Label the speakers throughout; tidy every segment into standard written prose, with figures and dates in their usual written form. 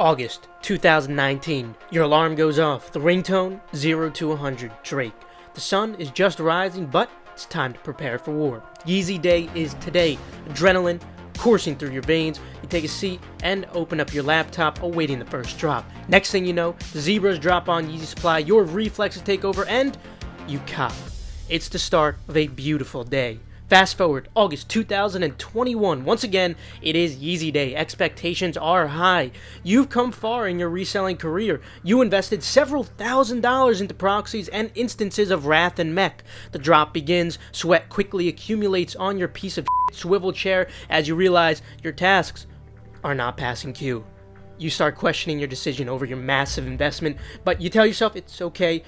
Speaker 1: August 2019. Your alarm goes off. The ringtone 0 to 100 Drake. The sun is just rising, but it's time to prepare for war. Yeezy Day is today. Adrenaline coursing through your veins. You take a seat and open up your laptop awaiting the first drop. Next thing you know, the zebras drop on Yeezy supply, your reflexes take over, and you cop. It's the start of a beautiful day. Fast forward, August 2021. Once again, it is Yeezy Day. Expectations are high. You've come far in your reselling career. You invested several $1,000s into proxies and instances of wrath and mech. The drop begins. Sweat quickly accumulates on your piece of swivel chair as you realize your tasks are not passing Q. You start questioning your decision over your massive investment, but you tell yourself it's okay.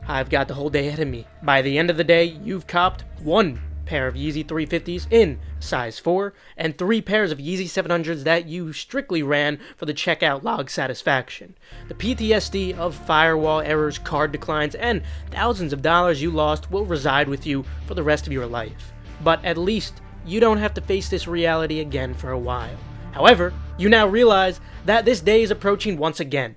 Speaker 1: I've got the whole day ahead of me. By the end of the day, you've copped one pair of Yeezy 350s in size 4 and 3 pairs of Yeezy 700s that you strictly ran for the checkout log satisfaction. The PTSD of firewall errors, card declines, and thousands of dollars you lost will reside with you for the rest of your life. But at least you don't have to face this reality again for a while. However, you now realize that this day is approaching once again.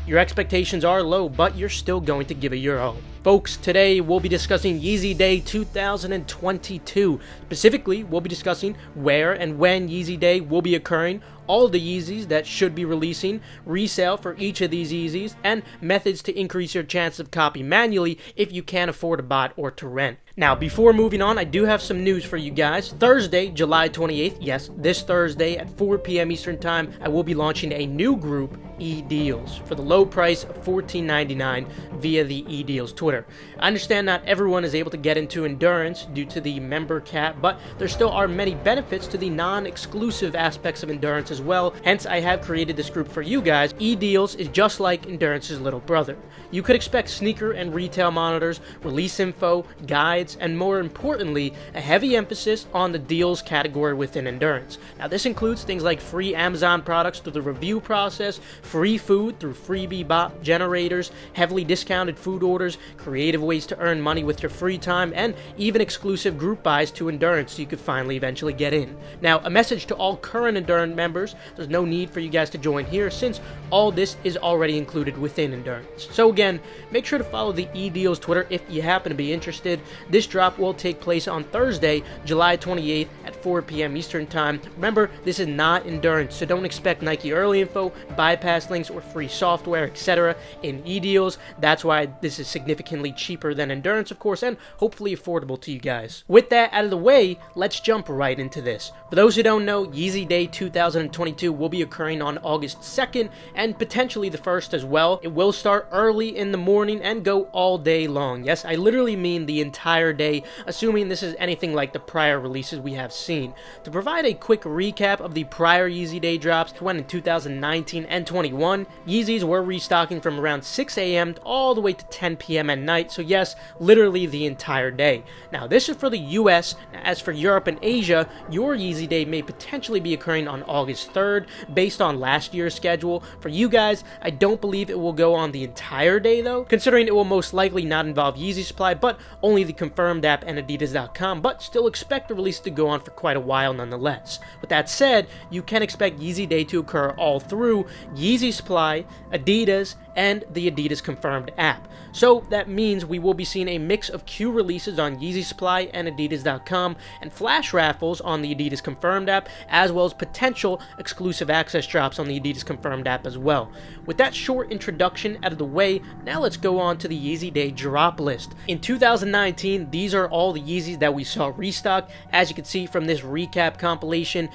Speaker 1: Your expectations are low, but you're still going to give it your all. Folks, today we'll be discussing Yeezy Day 2022. Specifically, we'll be discussing where and when Yeezy Day will be occurring, all the Yeezys that should be releasing, resale for each of these Yeezys, and methods to increase your chance of copy manually if you can't afford a bot or to rent. Now, before moving on, I do have some news for you guys. Thursday, July 28th, yes, this Thursday at 4 p.m. Eastern Time, I will be launching a new group, E-Deals, for the low price of $14.99 via the E-Deals Twitter. I understand not everyone is able to get into endurance due to the member cap, but there still are many benefits to the non-exclusive aspects of endurance as well. Hence, I have created this group for you guys. E-Deals is just like endurance's little brother. You could expect sneaker and retail monitors, release info, guides, and more importantly, a heavy emphasis on the deals category within endurance. Now, this includes things like free Amazon products through the review process, free food through freebie bot generators, heavily discounted food orders, creative ways to earn money with your free time, and even exclusive group buys to endurance so you could finally eventually get in. Now, a message to all current endurance members: there's no need for you guys to join here since all this is already included within endurance. So again, make sure to follow the E-Deals Twitter if you happen to be interested. This drop will take place on Thursday, July 28th at 4 p.m. Eastern Time. Remember, this is not endurance, so don't expect Nike early info, bypass links, or free software, etc. in E-Deals. That's why this is significantly cheaper than endurance, of course, and hopefully affordable to you guys. With that out of the way, let's jump right into this. For those who don't know, Yeezy Day 2022 will be occurring on August 2nd and potentially the 1st as well. It will start early in the morning and go all day long. Yes, I literally mean the entire day, assuming this is anything like the prior releases we have seen. To provide a quick recap of the prior Yeezy Day drops, when in 2019 and 21, Yeezys were restocking from around 6 a.m. all the way to 10 p.m. at night, so yes, literally the entire day. Now, this is for the US. As for Europe and Asia, your Yeezy Day may potentially be occurring on August 3rd, based on last year's schedule. For you guys, I don't believe it will go on the entire day though, considering it will most likely not involve Yeezy supply, but only the confirmed app and Adidas.com, but still expect the release to go on for quite a while nonetheless. With that said, you can expect Yeezy Day to occur all through Yeezy supply, Adidas, and the Adidas confirmed app. So that means we will be seeing a mix of Q releases on Yeezy supply and Adidas.com and flash raffles on the Adidas confirmed app, as well as potential exclusive access drops on the Adidas confirmed app as well. With that short introduction out of the way, now let's go on to the Yeezy Day drop list. In 2019, these are all the Yeezys that we saw restock. As you can see from this recap compilation,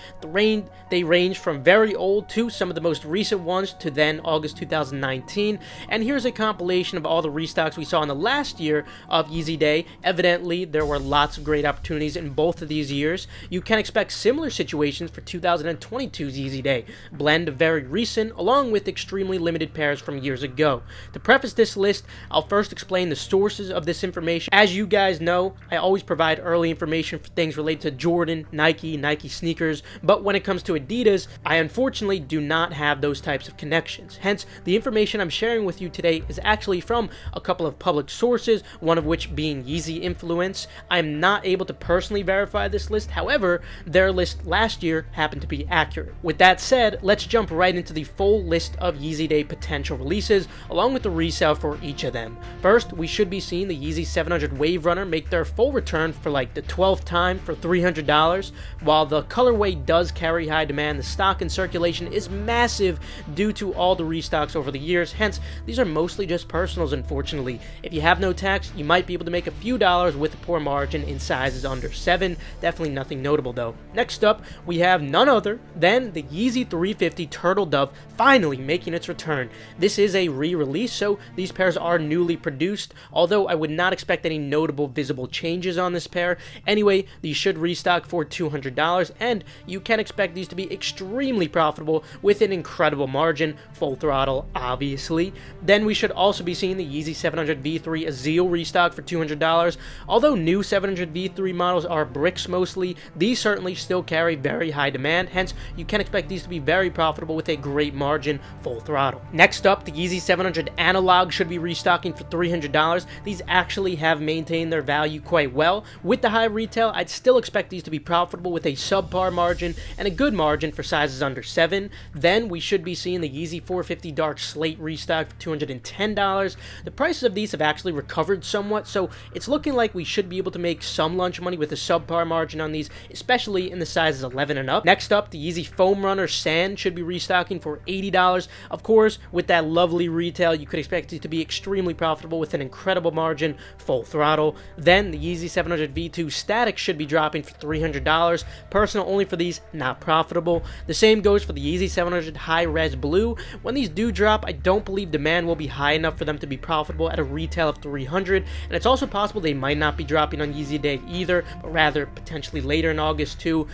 Speaker 1: they range from very old to some of the most recent ones to then August 2019. And here's a compilation of all the restocks we saw in the last year of Yeezy Day. Evidently, there were lots of great opportunities in both of these years. You can expect similar situations for 2022's Yeezy Day. Blend of very recent along with extremely limited pairs from years ago. To preface this list, I'll first explain the sources of this information. As you guys know, I always provide early information for things related to Jordan, Nike sneakers, but when it comes to Adidas, I unfortunately do not have those types of connections. Hence, the information I'm sharing with you today is actually from a couple of public sources, one of which being Yeezy Influence. I'm not able to personally verify this list, however, their list last year happened to be accurate. With that said, let's jump right into the full list of Yeezy Day potential releases, along with the resale for each of them. First, we should be seeing the Yeezy 700 Waverunner make their full return for like the 12th time for $300. While the colorway does carry high demand, the stock in circulation is massive due to all the restocks over the years, hence these are mostly just personals unfortunately. If you have no tax, you might be able to make a few dollars with a poor margin in sizes under 7, definitely nothing notable though. Next up, we have none other than the Yeezy 350 Turtledove finally making its return. This is a re-release, so these pairs are newly produced, although I would not expect any notable visible changes on this pair. Anyway, these should restock for $200, and you can expect these to be extremely profitable with an incredible margin, full throttle obviously. Then we should also be seeing the Yeezy 700 V3 Azeel restock for $200. Although new 700 V3 models are bricks mostly, these certainly still carry very high demand, hence you can expect these to be very profitable with a great margin, full throttle. Next up, the Yeezy 700 Analog should be restocking for $300. These actually have maintained their value quite well. With the high retail, I'd still expect these to be profitable with a subpar margin and a good margin for sizes under 7. Then we should be seeing the Yeezy 450 Dark Slate restock for $210. The prices of these have actually recovered somewhat, so it's looking like we should be able to make some lunch money with a subpar margin on these, especially in the sizes 11 and up. Next up, the Yeezy Foam Runner Sand should be restocking for $80. Of course, with that lovely retail, you could expect these to be extremely profitable with an incredible margin, full throttle. Then the Yeezy 700 V2 Static should be dropping for $300. Personal only for these, not profitable. The same goes for the Yeezy 700 High Res Blue. When these do drop, I don't believe demand will be high enough for them to be profitable at a retail of $300, and it's also possible they might not be dropping on Yeezy Day either, but rather potentially later in August too.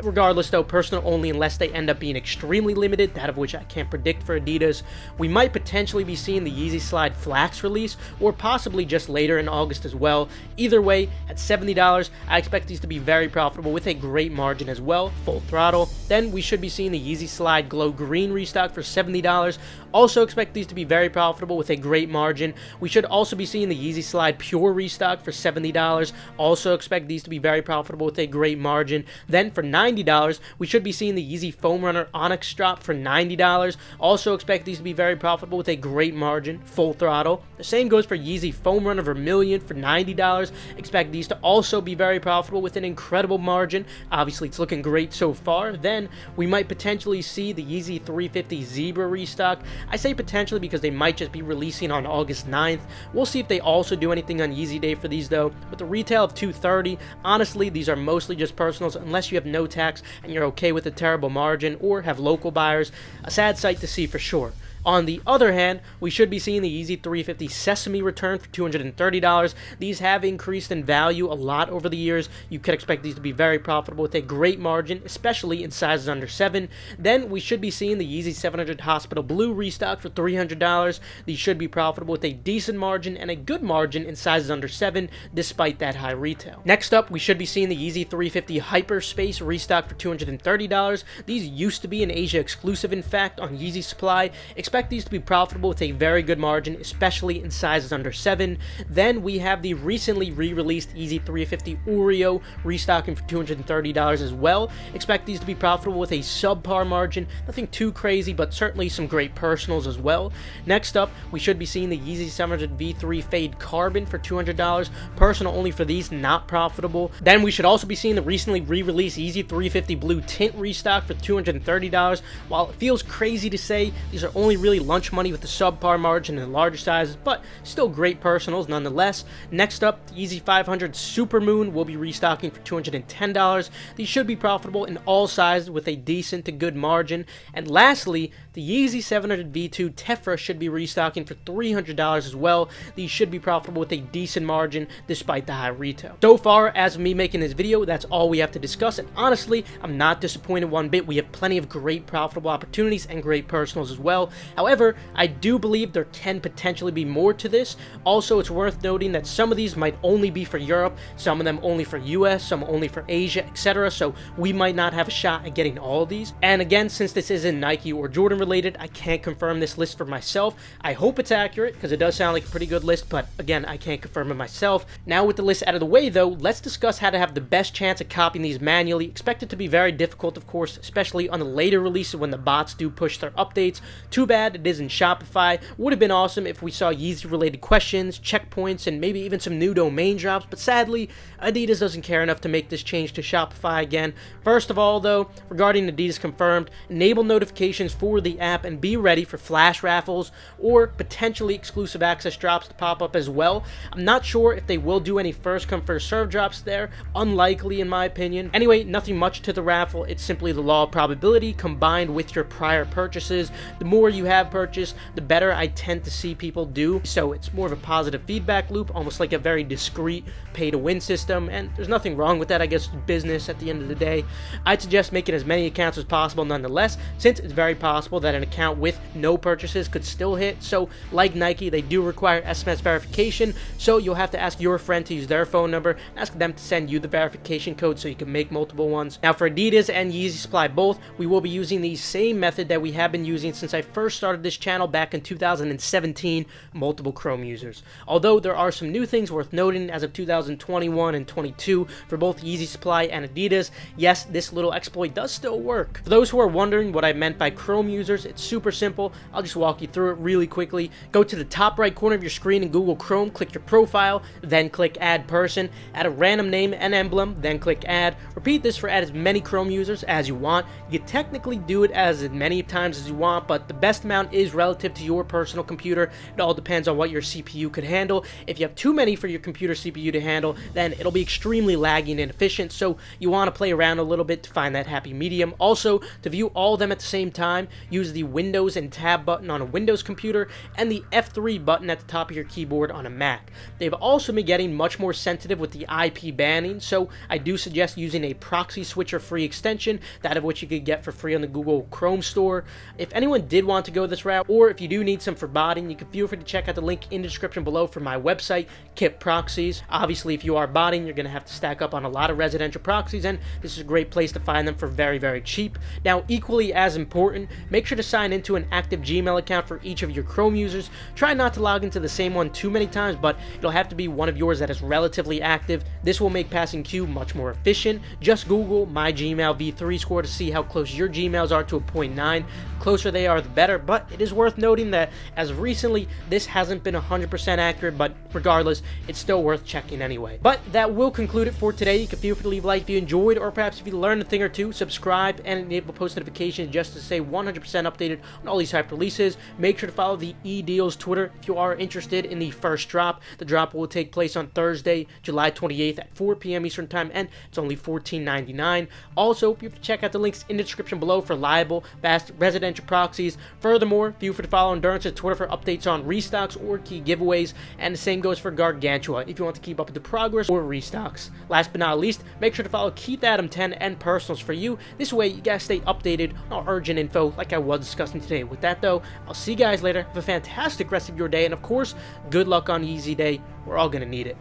Speaker 1: Regardless though, personal only unless they end up being extremely limited, that of which I can't predict for Adidas. We might potentially be seeing the Yeezy Slide Flax release, or possibly just later in August as well. Either way, at $70, I expect these to be very profitable with a great margin as well, full throttle. Then we should be seeing the Yeezy Slide Glow Green restock for $70. Also expect these to be very profitable with a great margin. We should also be seeing the Yeezy Slide Pure restock for $70. Also expect these to be very profitable with a great margin. Then for $90, we should be seeing the Yeezy Foam Runner Onyx drop for $90. Also expect these to be very profitable with a great margin, full throttle. The same goes for Yeezy Foam Runner Vermilion for $90. Expect these to also be very profitable with an incredible margin. Obviously, it's looking great so far. Then we might potentially see the Yeezy 350 Zebra restock. I say potentially because they might just be releasing on August 9th. We'll see if they also do anything on Yeezy Day for these though. With the retail of $230, honestly, these are mostly just personals unless you have no tax and you're okay with a terrible margin or have local buyers. A sad sight to see for sure. On the other hand, we should be seeing the Yeezy 350 Sesame return for $230. These have increased in value a lot over the years. You could expect these to be very profitable with a great margin, especially in sizes under 7. Then we should be seeing the Yeezy 700 Hospital Blue restock for $300. These should be profitable with a decent margin and a good margin in sizes under 7, despite that high retail. Next up, we should be seeing the Yeezy 350 Hyperspace restock for $230. These used to be an Asia exclusive, in fact, on Yeezy Supply. Expect these to be profitable with a very good margin, especially in sizes under 7. Then we have the recently re-released Yeezy 350 Oreo restocking for $230 as well. Expect these to be profitable with a subpar margin, nothing too crazy, but certainly some great personals as well. Next up, we should be seeing the Yeezy 700 V3 Fade Carbon for $200. Personal only for these, not profitable. Then we should also be seeing the recently re-released Yeezy 350 Blue Tint restock for $230. While it feels crazy to say, these are only really lunch money with the subpar margin in larger sizes, but still great personals nonetheless. Next up, the Yeezy 500 Supermoon will be restocking for $210. These should be profitable in all sizes with a decent to good margin. And lastly, the Yeezy 700 V2 Tephra should be restocking for $300 as well. These should be profitable with a decent margin despite the high retail. So far, as of me making this video, that's all we have to discuss, and honestly, I'm not disappointed one bit. We have plenty of great profitable opportunities and great personals as well. However, I do believe there can potentially be more to this. Also, it's worth noting that some of these might only be for Europe, some of them only for US, some only for Asia, etc. So we might not have a shot at getting all of these. And again, since this isn't Nike or Jordan related, I can't confirm this list for myself. I hope it's accurate because it does sound like a pretty good list, but again, I can't confirm it myself. Now with the list out of the way though, let's discuss how to have the best chance of copying these manually. Expect it to be very difficult, of course, especially on the later releases when the bots do push their updates. Too bad it isn't Shopify. Would have been awesome if we saw Yeezy related questions, checkpoints, and maybe even some new domain drops, but sadly, Adidas doesn't care enough to make this change to Shopify again. First of all though, regarding Adidas confirmed, enable notifications for the app and be ready for flash raffles or potentially exclusive access drops to pop up as well. I'm not sure if they will do any first come first serve drops there, unlikely in my opinion. Anyway, nothing much to the raffle, it's simply the law of probability combined with your prior purchases. The more you have purchased, the better I tend to see people do, so it's more of a positive feedback loop, almost like a very discreet pay to win system, and there's nothing wrong with that. I guess business at the end of the day. I'd suggest making as many accounts as possible nonetheless, since it's very possible that an account with no purchases could still hit. So like Nike, they do require SMS verification, so you'll have to ask your friend to use their phone number and ask them to send you the verification code so you can make multiple ones. Now for Adidas and Yeezy Supply both, we will be using the same method that we have been using since I first started this channel back in 2017, multiple Chrome users. Although there are some new things worth noting as of 2021 and 22 for both Yeezy Supply and Adidas. Yes, this little exploit does still work. For those who are wondering what I meant by Chrome users, it's super simple. I'll just walk you through it really quickly. Go to the top right corner of your screen in Google Chrome, click your profile, then click add person, add a random name and emblem, then click add. Repeat this for add as many Chrome users as you want. You can technically do it as many times as you want, but the best amount is relative to your personal computer. It all depends on what your CPU could handle. If you have too many for your computer CPU to handle, then it'll be extremely laggy and inefficient, so you want to play around a little bit to find that happy medium. Also, to view all of them at the same time, use the Windows and Tab button on a Windows computer and the F3 button at the top of your keyboard on a Mac. They've also been getting much more sensitive with the IP banning, so I do suggest using a proxy switcher free extension, that of which you could get for free on the Google Chrome store. If anyone did want to go this route, or if you do need some for botting, you can feel free to check out the link in the description below for my website, Kit Proxies. Obviously, if you are botting, you're going to have to stack up on a lot of residential proxies, and this is a great place to find them for very, very cheap. Now, equally as important, make sure to sign into an active Gmail account for each of your Chrome users. Try not to log into the same one too many times, but it'll have to be one of yours that is relatively active. This will make passing Q much more efficient. Just Google my Gmail V3 score to see how close your Gmails are to a 0.9. The closer they are, the better, but it is worth noting that as of recently, this hasn't been 100% accurate, but regardless, it's still worth checking anyway. But that will conclude it for today. You can feel free to leave a like if you enjoyed, or perhaps if you learned a thing or two, subscribe and enable post notifications just to stay 100% updated on all these hype releases. Make sure to follow the eDeals Twitter if you are interested in the first drop. The drop will take place on Thursday, July 28th at 4 p.m. Eastern Time, and it's only $14.99. Also, you have to check out the links in the description below for liable, fast residential proxies. Furthermore, feel free to follow Endurance's Twitter for updates on restocks or key giveaways, and the same goes for Gargantua if you want to keep up with the progress or restocks. Last but not least, make sure to follow Keith Adam 10 and Personals for you. This way, you guys stay updated on urgent info like I was discussing today. With that though, I'll see you guys later. Have a fantastic rest of your day, and of course, good luck on Yeezy Day. We're all gonna need it.